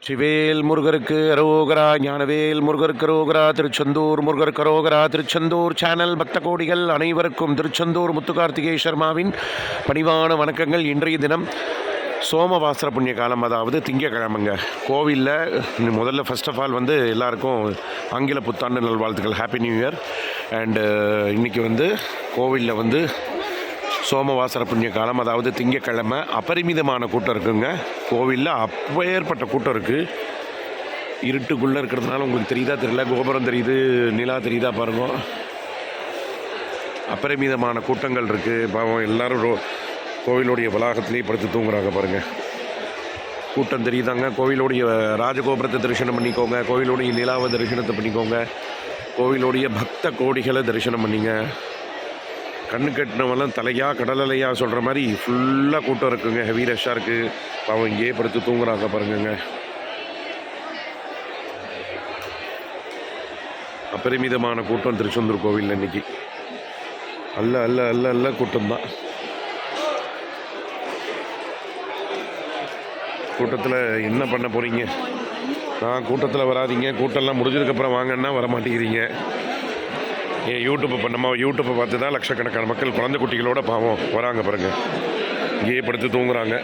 வெற்றிவேல் முருகருக்கு அரோகரா, ஞானவேல் முருகருக்கு அரோகரா, திருச்செந்தூர் முருகருக்கு அரோகரா. திருச்செந்தூர் சேனல் பக்த கோடிகள் அனைவருக்கும் திருச்செந்தூர் முத்துகார்த்திகேய சர்மாவின் பணிவான வணக்கங்கள். இன்றைய தினம் சோமவாசர புண்ணிய காலம், அதாவது திங்கக்கிழமைங்க. கோவிலில் முதல்ல ஃபர்ஸ்ட் ஆஃப் ஆல் எல்லாருக்கும் ஆங்கில புத்தாண்டு நல்வாழ்த்துக்கள், ஹாப்பி நியூ இயர். அண்டு இன்றைக்கி கோவிலில் சோமவாசர புண்ணிய காலம், அதாவது திங்கக்கிழமை. அபரிமிதமான கூட்டம் இருக்குங்க கோவிலில், அப்பேற்பட்ட கூட்டம் இருக்குது. இருட்டுக்குள்ளே இருக்கிறதுனால உங்களுக்கு தெரியுதா தெரியல, கோபுரம் தெரியுது, நிலா தெரியுதா பாருங்க. அபரிமிதமான கூட்டங்கள் இருக்குது. பாவம் எல்லோரும் கோவிலுடைய வளாகத்திலே படுத்து தூங்குறாங்க பாருங்கள். கூட்டம் தெரியுதாங்க. கோவிலுடைய ராஜகோபுரத்தை தரிசனம் பண்ணிக்கோங்க, கோவிலுடைய நிலாவை தரிசனத்தை பண்ணிக்கோங்க, கோவிலுடைய பக்த கோடிகளை தரிசனம் பண்ணிங்க. கண்ணு கட்டினவெல்லாம் தலையா கடலையா சொல்கிற மாதிரி ஃபுல்லாக கூட்டம் இருக்குங்க. ஹெவி ரஷ்ஷாக இருக்குது. அவன் இங்கேயே படுத்து தூங்குறாங்க பாருங்கங்க. அபரிமிதமான கூட்டம் திருச்செந்தூர் கோவிலில் இன்றைக்கி. அல்ல கூட்டம்தான். கூட்டத்தில் என்ன பண்ண போகிறீங்க? நான் கூட்டத்தில் வராதிங்க, கூட்டம்லாம் முடிஞ்சதுக்கப்புறம் வாங்கன்னா வர மாட்டேங்கிறீங்க. ஏன் யூடியூப்பை பார்த்து தான் லட்சக்கணக்கான மக்கள் குழந்தை குட்டிகளோட பாவம் வராங்க பாருங்கள். இங்கேயே படுத்து தூங்குறாங்க.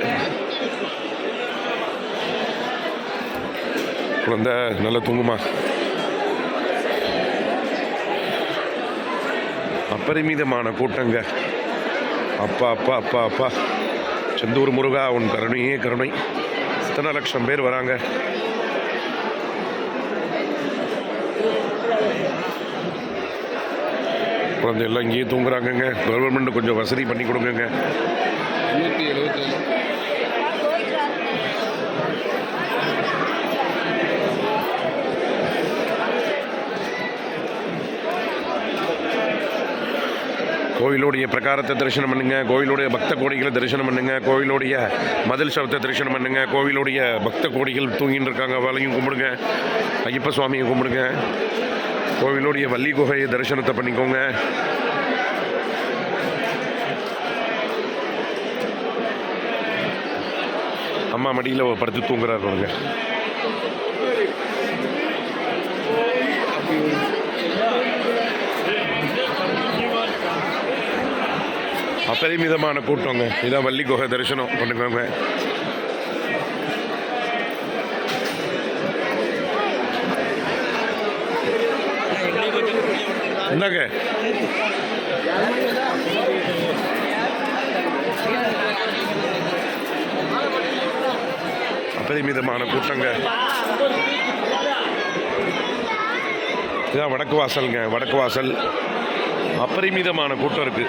குழந்தை நல்லா தூங்குமா. அபரிமிதமான கூட்டங்க. அப்பா அப்பா அப்பா அப்பா செந்தூர் முருகா, உன் கருணையே கருணை. எத்தனை லட்சம் பேர் வராங்க. குழந்தை எல்லாம் இங்கேயே தூங்குறாங்கங்க. கவர்மெண்ட் கொஞ்சம் வசதி பண்ணி கொடுங்க. 177 கோயிலுடைய பிரகாரத்தை தரிசனம் பண்ணுங்க, கோயிலுடைய பக்த கோடிகளை தரிசனம் பண்ணுங்க, கோயிலுடைய மதில் சவத்தை தரிசனம் பண்ணுங்க. கோவிலுடைய பக்த கோடிகள் தூங்கின்னு இருக்காங்க, அவளையும் கும்பிடுங்க. ஐயப்ப சுவாமியை கும்பிடுங்க. கோவிலுடைய வள்ளி குகையை தரிசனத்தை பண்ணிக்கோங்க. அம்மா மடியில் படுத்து தூங்குறாரு பாருங்க. அபரிமிதமான கூட்டங்க. இதான் வள்ளி குகை தரிசனம் பண்ணிக்கோங்க. என்னங்க அபரிமிதமான கூட்டங்க. இதான் வடக்கு வாசலுங்க. வடக்கு வாசல் அபரிமிதமான கூட்டம் இருக்கு.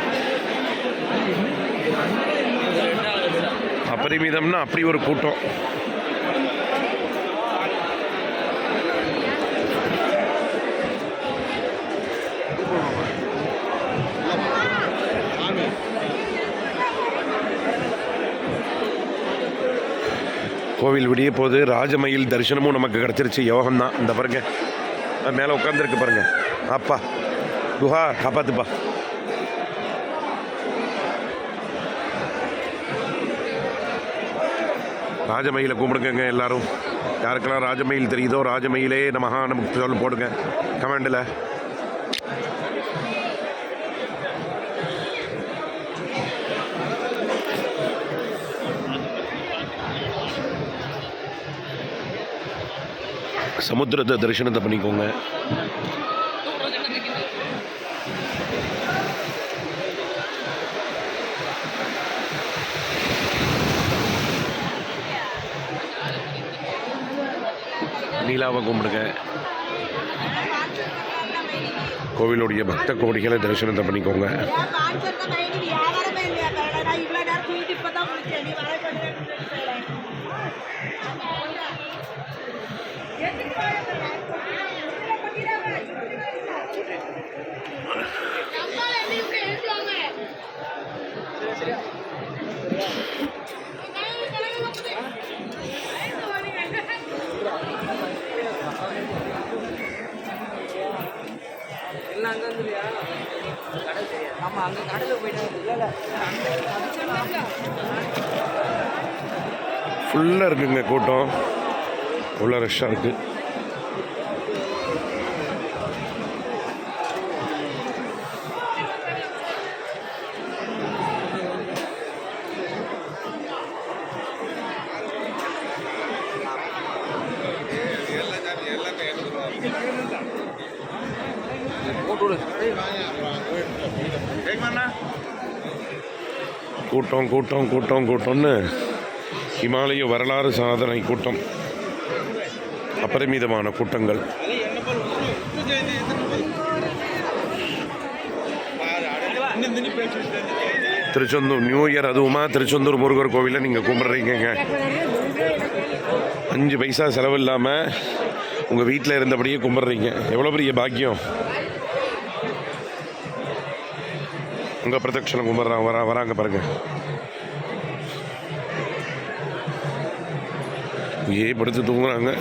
அபரிமிதம்னா அப்படி ஒரு கூட்டம். கோவில் விடிய போது ராஜமயில் தரிசனமும் நமக்கு கிடச்சிருச்சு. யோகம்தான். இந்த பாருங்க, மேலே உட்காந்துருக்கு பாருங்க. அப்பா குஹா காப்பாத்துப்பா. ராஜமயிலை கும்பிடுங்க எல்லாரும். யாருக்கெல்லாம் ராஜமயில் தெரியுதோ ராஜமயிலே நமஹா நமக்கு சொல்ல போடுங்க கமெண்டில். சமுத்திரத்தை தரிசனத்தை பண்ணிக்கோங்க. நீலாவை கும்பிடுங்க. கோவிலுடைய பக்த கோடிகளை தரிசனத்தை பண்ணிக்கோங்க. ஃபுல்லாக இருக்குங்க கூட்டம். அவ்வளோ ரஷ்ஷாக இருக்குது. கூட்டம் கூட்டம் கூட்டம் கூட்டம்னு இமாலய வரலாறு சாதனை கூட்டம், அபரிமிதமான கூட்டங்கள். திருச்செந்தூர் நியூ இயர், அதுவுமா திருச்செந்தூர் முருகர் கோவிலில் நீங்கள் கும்பிட்றீங்க. 5 பைசா செலவு இல்லாமல் உங்கள் வீட்டில் இருந்தபடியே கும்பிட்றீங்க. எவ்வளோ பெரிய பாக்கியம். உங்கள் பிரதட்சணம் கும்பிட்றாங்க, வராங்க பாருங்க. ஏ படுத்து தூங்குறாங்க.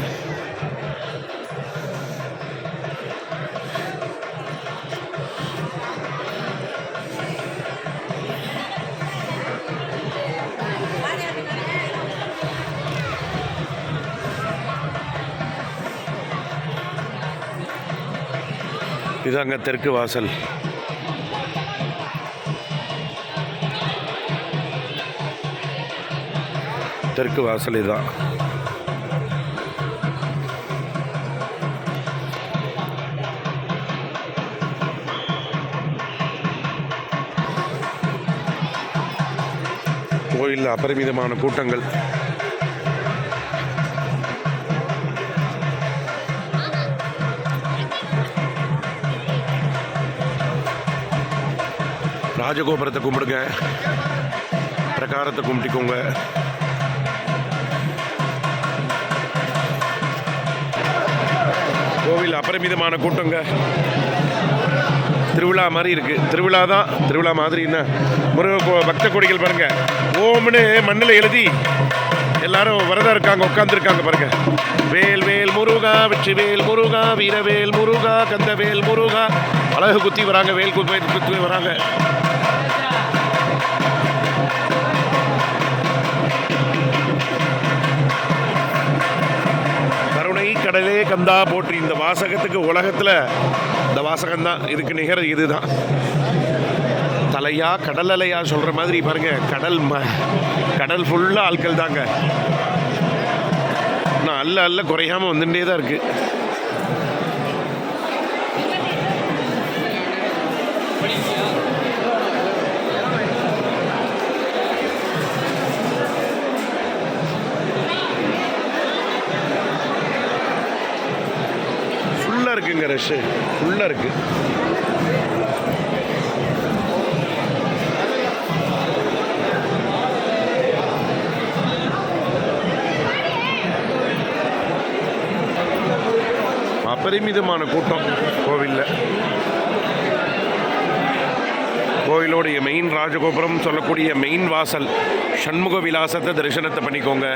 இதாங்க தெற்கு வாசல். தெற்கு வாசல் இதுதான். கோயிலில் அபரிமிதமான கூட்டங்கள். ராஜகோபுரத்தை கும்பிடுங்க, பிரகாரத்தை கும்பிட்டுக்கோங்க. கோவில் அபரிமிதமான கூட்டங்க. திருவிழா மாதிரி இருக்குது. திருவிழா தான், திருவிழா மாதிரி. என்ன முருக பக்த கோடிகள் பாருங்க, ஓம்னு மண்ணில் எழுதி எல்லாரும் விரதம் இருக்காங்க, உட்காந்துருக்காங்க பாருங்க. வேல் வேல் முருகா, வெற்றி வேல் முருகா, வீரவேல் முருகா, கந்தவேல் முருகா. அழகு குத்தி வராங்க, வேல் குத்தி வராங்க. கருணை கடலே கந்தா போற்றி. இந்த வாசகத்துக்கு உலகத்தில் இந்த வாசகம்தான், இதுக்கு நிகர் இதுதான். தலையா கடல் அலையா சொல்கிற மாதிரி பாருங்க. கடல் ஃபுல்லாக ஆட்கள் தாங்க. நான் அல்ல குறையாமல் வந்துட்டே தான் இருக்கு. ஃபுல்லாக இருக்குங்க, ரஷ்ஷு ஃபுல்லாக இருக்கு. அபரிமிதமான கூட்டம் கோவிலில். கோயிலோடைய மெயின் ராஜகோபுரம் சொல்லக்கூடிய மெயின் வாசல் சண்முக விலாசத்தை தரிசனத்தை பண்ணிக்கோங்க.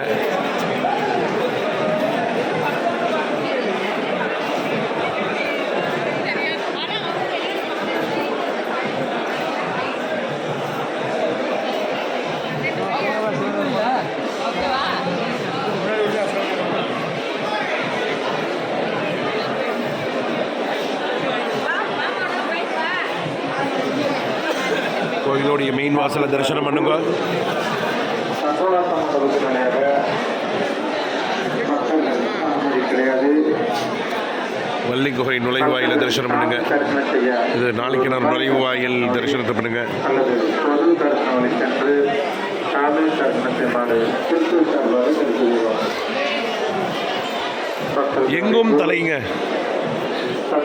கோயிலோடைய மெயின் வாசலை தரிசனம் பண்ணுங்க. வள்ளி குகை நுழைவாயில தரிசனம் பண்ணுங்க. இது நாளைக்கு நான் நுழைவாயில் தரிசனத்தை பண்ணுங்க. எங்கும் தலைங்க.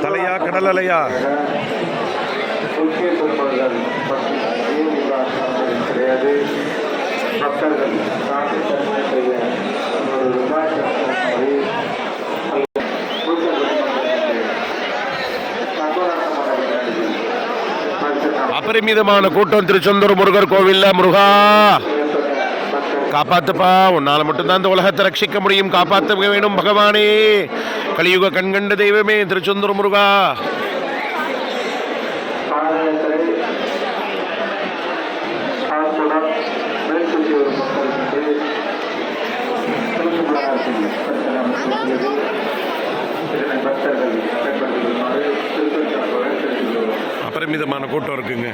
தலையா கடல் அலையா. அபரிமிதமான கூட்டம் திருச்செந்தூர் முருகர் கோவில்ல. முருகா காப்பாத்துப்பா, உன்னால மட்டும்தான் இந்த உலகத்தை ரட்சிக்க முடியும். காப்பாற்ற வேணும் பகவானே, கலியுக கண்கண்ட தெய்வமே திருச்செந்தூர் முருகா. அபரிமிதமான கூட்டம் இருக்குங்க.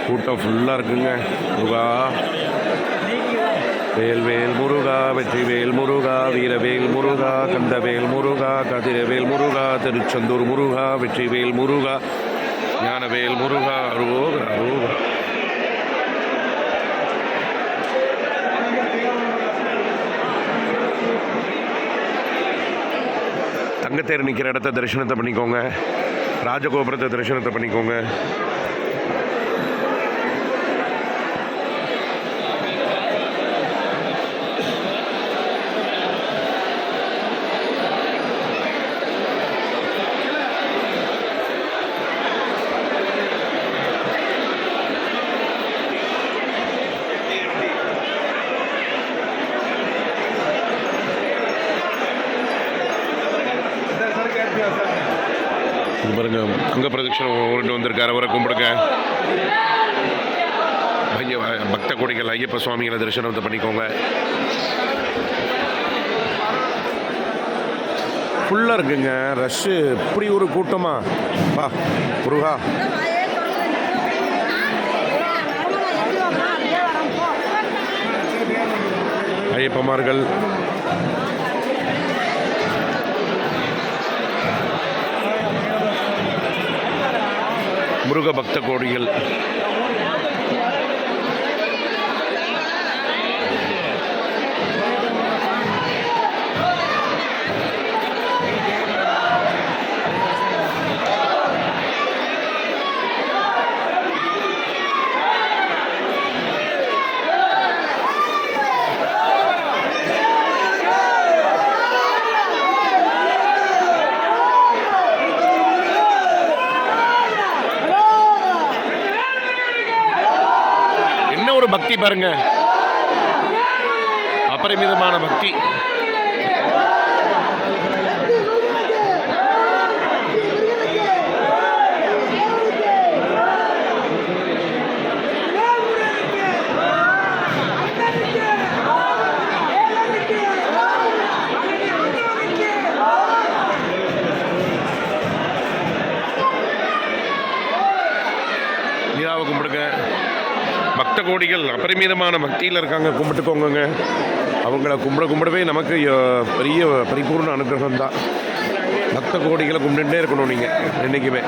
கூட்டம் ஃபுல்லாக இருக்குங்க. முருகா வேல்வேல் முருகா, வெற்றிவேல் முருகா, வீரவேல் முருகா, கந்தவேல் முருகா, கதிரவேல் முருகா, திருச்செந்தூர் முருகா, வெற்றிவேல் முருகா, ஞானவேல் முருகா, அரோகரா அரோகரா. தங்கத்தேர் நிற்கிற இடத்த தரிசனத்தை பண்ணிக்கோங்க. ராஜகோபுரத்தை தரிசனத்தை பண்ணிக்கோங்க. பாருங்க, அங்க பிரதட்சணம் ஓடிட்டு வந்திருக்காரு. அவரை கும்பிடுங்க. பக்த கோடிகள் ஐயப்ப சுவாமிகளை தரிசனத்தை பண்ணிக்கோங்க. ஃபுல்லாக இருக்குங்க, ரஷ்ஷு. இப்படி ஒரு கூட்டமா பா முருகா. ஐயப்பமார்கள் முருக பக்த கோடிகள். ஒரு பக்தி பாருங்க, அபரிமிதமான பக்தி. நீராவை கும்பிடுங்க. பக்த கோடிகள் அபரிமிதமான பக்தியில் இருக்காங்க. கும்பிட்டுக்கோங்க. அவங்கள கும்பிடவே நமக்கு பெரிய பரிபூர்ண அனுகிரகம் தான். பக்த கோடிகளை கும்பிட்டுட்டே இருக்கணும் நீங்கள் என்றைக்குமே.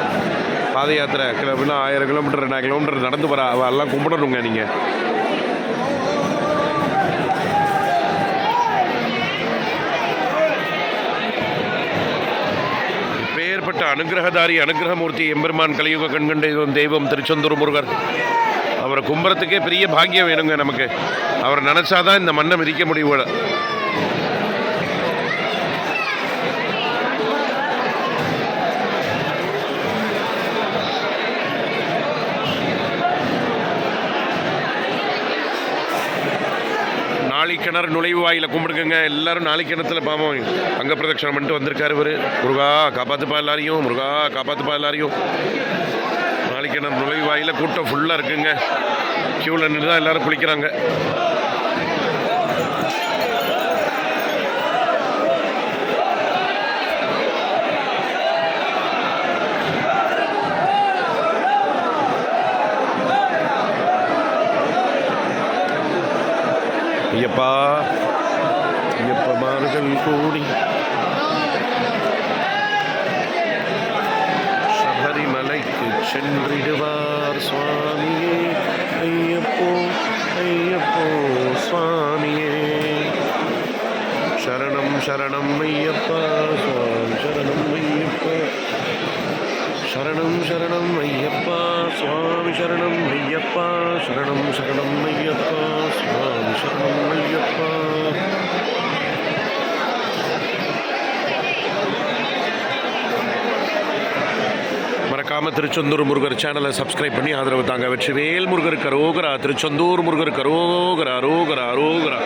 பாத யாத்திரை கிலோமீட்டர் 1000 கிலோமீட்டர் 2000 கிலோமீட்டர் நடந்து வர அவெல்லாம் கும்பிடணுங்க நீங்கள். இப்பேற்பட்ட அனுகிரகதாரி அனுகிரகமூர்த்தி எம்பெருமான் கலியுக கண்கண்ட தெய்வம் திருச்செந்தூர் முருகர். அவரை கும்புறத்துக்கே பெரிய பாக்கியம் வேணுங்க நமக்கு. அவரை நினச்சாதான் இந்த மண்ணை மிதிக்க முடியும். நாளிக்கிணறு நுழைவு வாயில கும்பிடுங்க. எல்லாரும் நாளிக்கிணத்துல பாவம் அங்க பிரதட்சணம் பண்ணிட்டு வந்திருக்காரு இவர். முருகா காப்பாத்துப்பா எல்லாரையும், முருகா காப்பாத்துப்பா எல்லாரையும். நாளிக்கிணறு நுழைவு வாயில கூட்டம் ஃபுல்லாக இருக்குங்க. கியூவில் நின்று தான் எல்லாரும் குளிக்கிறாங்க. ஐயப்பா ஐயப்பமார்கள் கூடி சபரிமலைக்கு சென்றிடுவார் சுவாமியே. ஐயப்போ ஐயப்போ சுவாமியே. சரணம் சரணம் ஐயப்பா சுவாமி. சரணம் ஐயப்பா. சரணம் சரணம் ஐயப்பா சுவாமி. சரணம் ஐயப்பா. சரணம் சரணம் ஐயப்பா சுவாமி. சரணம் ஐயப்பா. மறக்காம திருச்செந்தூர் முருகர் சேனலை சப்ஸ்கிரைப் பண்ணி ஆதரவு தாங்க. வெற்றிவேல் முருகர் கரோகரா. திருச்செந்தூர் முருகர் கரோகரா. அரோகரா அரோகரா.